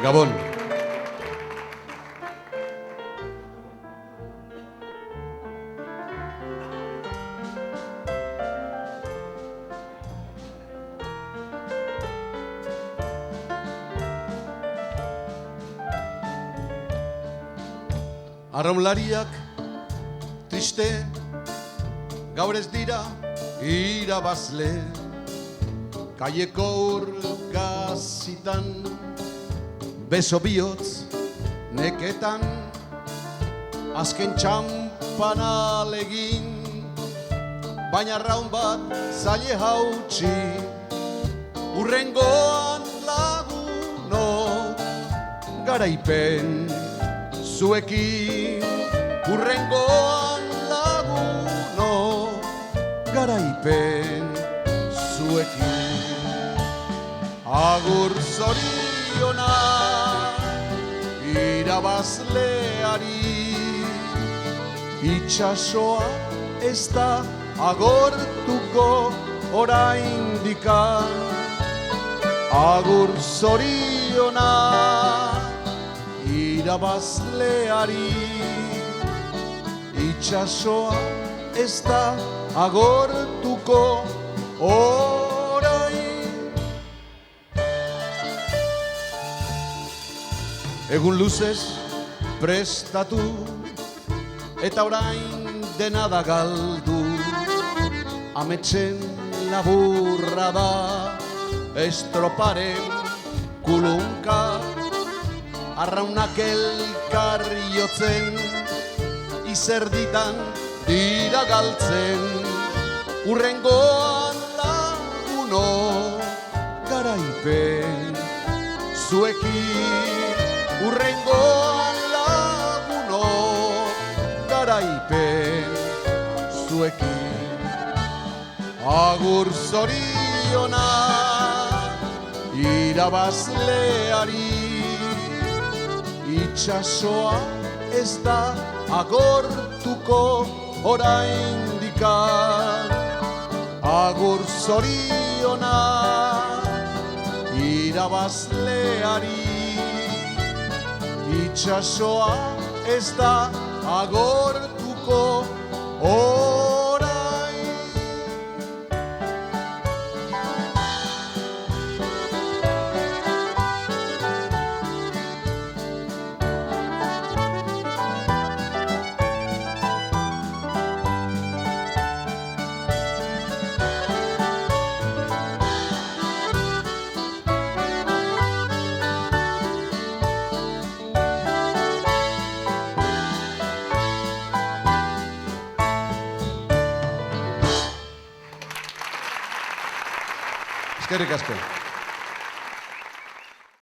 Gabon. Arraunlariak triste, gaur ez dira irabazle, kaieko urgazitan, beso bihotz neketan, azken txampan alegin, baina arraun bat zaile hautsi, urrengoan lagunok, garaipen zuekin, urrengoan lagunok, garaipen zuekin. Agur zoriona irabazleari, itxasoa ez da agortuko oraindikan. Agur zoriona irabazleari, itxasoa ez da agortuko orain. Egun luzez prestatu eta orain dena da galdu, ametsen laburra da estroparen kulunka, arraunak elkar jotzen, izerditan dira galtzen, urrengoan laguno, garaipen zuekin, urrengoan laguno, garaipen zuekin. Agur zoriona irabazleari, itxasoa ez da agortuko oraindikan. Agur zoriona irabazleari, itxasoa ez da agortuko orain. Eskerrik asko.